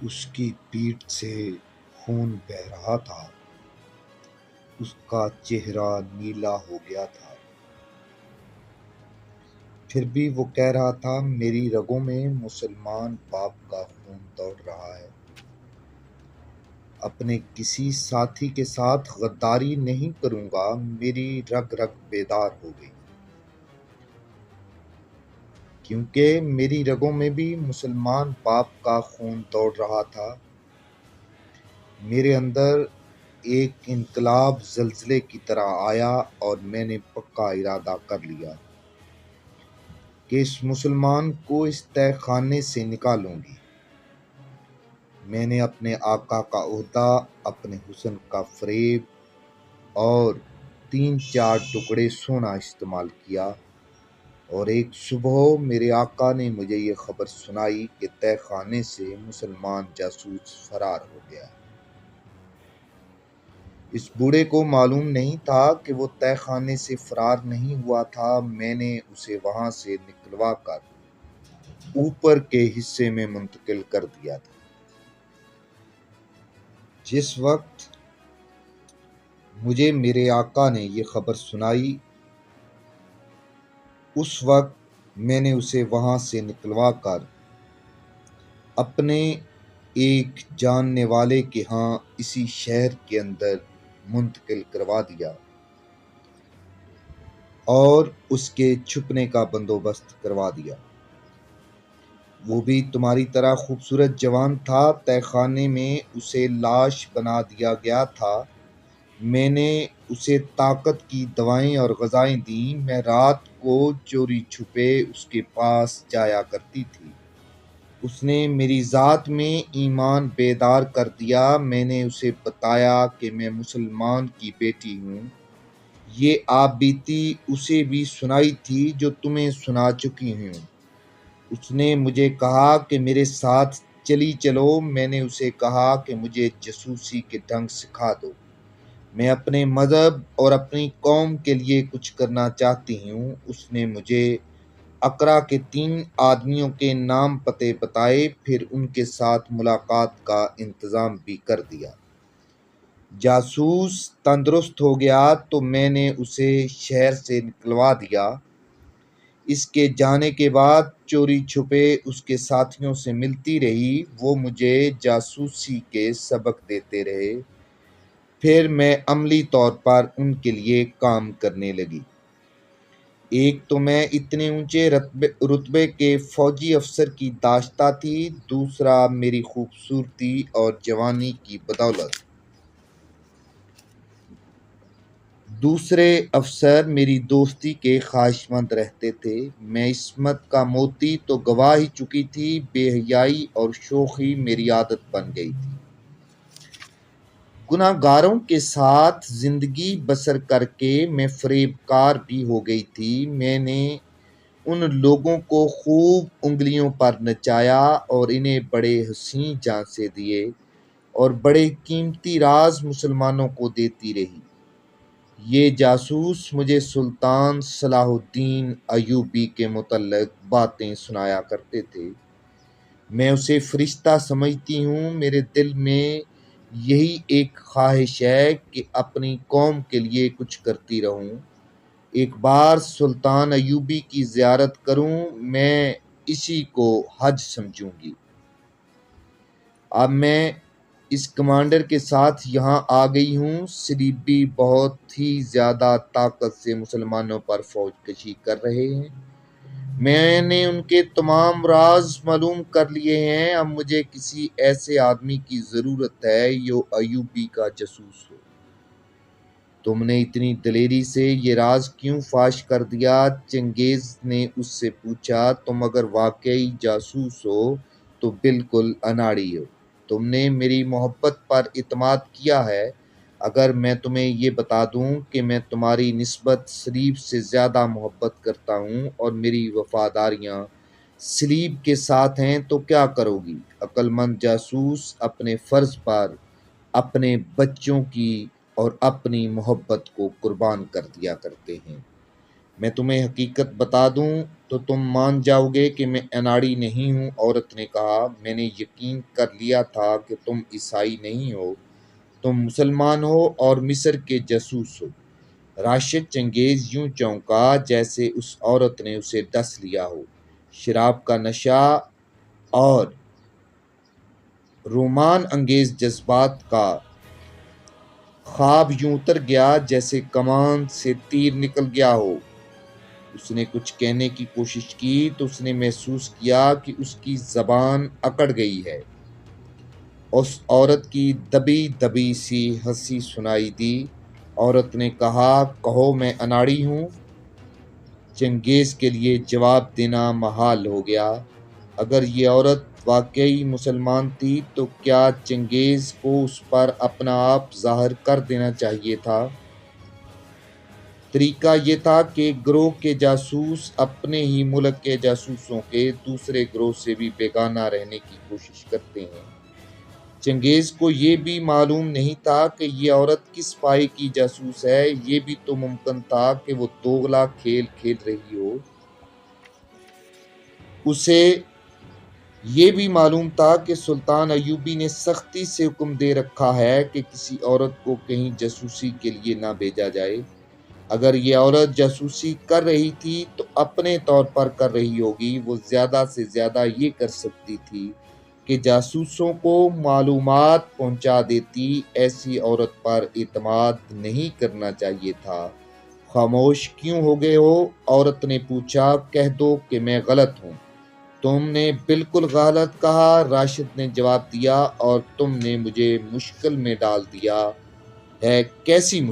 اس کی پیٹھ سے خون بہہ رہا تھا، اس کا چہرہ نیلا ہو گیا تھا، پھر بھی وہ کہہ رہا تھا میری رگوں میں مسلمان باپ کا خون دوڑ رہا ہے۔ اپنے کسی ساتھی کے ساتھ غداری نہیں کروں گا، میری رگ رگ بیدار ہو گئی، کیونکہ میری رگوں میں بھی مسلمان باپ کا خون دوڑ رہا تھا۔ میرے اندر ایک انقلاب زلزلے کی طرح آیا اور میں نے پکا ارادہ کر لیا کہ اس مسلمان کو اس تہہ خانے سے نکالوں گی۔ میں نے اپنے آقا کا عہدہ، اپنے حسن کا فریب اور 3-4 ٹکڑے سونا استعمال کیا، اور ایک صبح میرے آقا نے مجھے یہ خبر سنائی کہ تہہ خانے سے مسلمان جاسوس فرار ہو گیا۔ اس بوڑھے کو معلوم نہیں تھا کہ وہ تہہ خانے سے فرار نہیں ہوا تھا، میں نے اسے وہاں سے نکلوا کر اوپر کے حصے میں منتقل کر دیا تھا۔ جس وقت مجھے میرے آقا نے یہ خبر سنائی، اس وقت میں نے اسے وہاں سے نکلوا کر اپنے ایک جاننے والے کے ہاں اسی شہر کے اندر منتقل کروا دیا اور اس کے چھپنے کا بندوبست کروا دیا۔ وہ بھی تمہاری طرح خوبصورت جوان تھا، تہہ خانے میں اسے لاش بنا دیا گیا تھا۔ میں نے اسے طاقت کی دوائیں اور غذائیں دیں، میں رات کو چوری چھپے اس کے پاس جایا کرتی تھی۔ اس نے میری ذات میں ایمان بیدار کر دیا۔ میں نے اسے بتایا کہ میں مسلمان کی بیٹی ہوں۔ یہ آپ بیتی اسے بھی سنائی تھی جو تمہیں سنا چکی ہوں۔ اس نے مجھے کہا کہ میرے ساتھ چلی چلو۔ میں نے اسے کہا کہ مجھے جاسوسی کے ڈھنگ سکھا دو، میں اپنے مذہب اور اپنی قوم کے لیے کچھ کرنا چاہتی ہوں۔ اس نے مجھے اقرا کے 3 آدمیوں کے نام پتے بتائے، پھر ان کے ساتھ ملاقات کا انتظام بھی کر دیا۔ جاسوس تندرست ہو گیا تو میں نے اسے شہر سے نکلوا دیا۔ اس کے جانے کے بعد چوری چھپے اس کے ساتھیوں سے ملتی رہی، وہ مجھے جاسوسی کے سبق دیتے رہے، پھر میں عملی طور پر ان کے لیے کام کرنے لگی۔ ایک تو میں اتنے اونچے رتبے کے فوجی افسر کی داشتہ تھی، دوسرا میری خوبصورتی اور جوانی کی بدولت دوسرے افسر میری دوستی کے خواہشمند رہتے تھے۔ میں عصمت کا موتی تو گوا ہی چکی تھی، بے حیائی اور شوخی میری عادت بن گئی تھی۔ گناہ گاروں کے ساتھ زندگی بسر کر کے میں فریب کار بھی ہو گئی تھی۔ میں نے ان لوگوں کو خوب انگلیوں پر نچایا اور انہیں بڑے حسین جھانسے دیے اور بڑے قیمتی راز مسلمانوں کو دیتی رہی۔ یہ جاسوس مجھے سلطان صلاح الدین ایوبی کے متعلق باتیں سنایا کرتے تھے۔ میں اسے فرشتہ سمجھتی ہوں۔ میرے دل میں یہی ایک خواہش ہے کہ اپنی قوم کے لیے کچھ کرتی رہوں، ایک بار سلطان ایوبی کی زیارت کروں، میں اسی کو حج سمجھوں گی۔ اب میں اس کمانڈر کے ساتھ یہاں آ گئی ہوں۔ صلیبی بہت ہی زیادہ طاقت سے مسلمانوں پر فوج کشی کر رہے ہیں۔ میں نے ان کے تمام راز معلوم کر لیے ہیں۔ اب مجھے کسی ایسے آدمی کی ضرورت ہے جو ایوبی کا جاسوس ہو۔ تم نے اتنی دلیری سے یہ راز کیوں فاش کر دیا؟ چنگیز نے اس سے پوچھا۔ تم اگر واقعی جاسوس ہو تو بالکل اناڑی ہو۔ تم نے میری محبت پر اعتماد کیا ہے۔ اگر میں تمہیں یہ بتا دوں کہ میں تمہاری نسبت صلیب سے زیادہ محبت کرتا ہوں اور میری وفاداریاں صلیب کے ساتھ ہیں تو کیا کرو گی؟ عقل مند جاسوس اپنے فرض پر اپنے بچوں کی اور اپنی محبت کو قربان کر دیا کرتے ہیں۔ میں تمہیں حقیقت بتا دوں تو تم مان جاؤ گے کہ میں اناڑی نہیں ہوں۔ عورت نے کہا، میں نے یقین کر لیا تھا کہ تم عیسائی نہیں ہو، تم مسلمان ہو اور مصر کے جاسوس ہو۔ راشد چنگیز یوں چونکا جیسے اس عورت نے اسے ڈس لیا ہو۔ شراب کا نشہ اور رومان انگیز جذبات کا خواب یوں اتر گیا جیسے کمان سے تیر نکل گیا ہو۔ اس نے کچھ کہنے کی کوشش کی تو اس نے محسوس کیا کہ اس کی زبان اکڑ گئی ہے۔ اس عورت کی دبی دبی سی ہنسی سنائی دی۔ عورت نے کہا، کہو میں اناڑی ہوں۔ چنگیز کے لیے جواب دینا محال ہو گیا۔ اگر یہ عورت واقعی مسلمان تھی تو کیا چنگیز کو اس پر اپنا آپ ظاہر کر دینا چاہیے تھا؟ طریقہ یہ تھا کہ ایک گروہ کے جاسوس اپنے ہی ملک کے جاسوسوں کے دوسرے گروہ سے بھی بیگانہ رہنے کی کوشش کرتے ہیں۔ چنگیز کو یہ بھی معلوم نہیں تھا کہ یہ عورت کس پائے کی جاسوس ہے۔ یہ بھی تو ممکن تھا کہ وہ دوغلا کھیل کھیل رہی ہو۔ اسے یہ بھی معلوم تھا کہ سلطان ایوبی نے سختی سے حکم دے رکھا ہے کہ کسی عورت کو کہیں جاسوسی کے لیے نہ بھیجا جائے۔ اگر یہ عورت جاسوسی کر رہی تھی تو اپنے طور پر کر رہی ہوگی۔ وہ زیادہ سے زیادہ یہ کر سکتی تھی کہ جاسوسوں کو معلومات پہنچا دیتی۔ ایسی عورت پر اعتماد نہیں کرنا چاہیے تھا۔ خاموش کیوں ہو گئے ہو؟ عورت نے پوچھا۔ کہہ دو کہ میں غلط ہوں۔ تم نے بالکل غلط کہا، راشد نے جواب دیا، اور تم نے مجھے مشکل میں ڈال دیا ہے۔ کیسی مشکل؟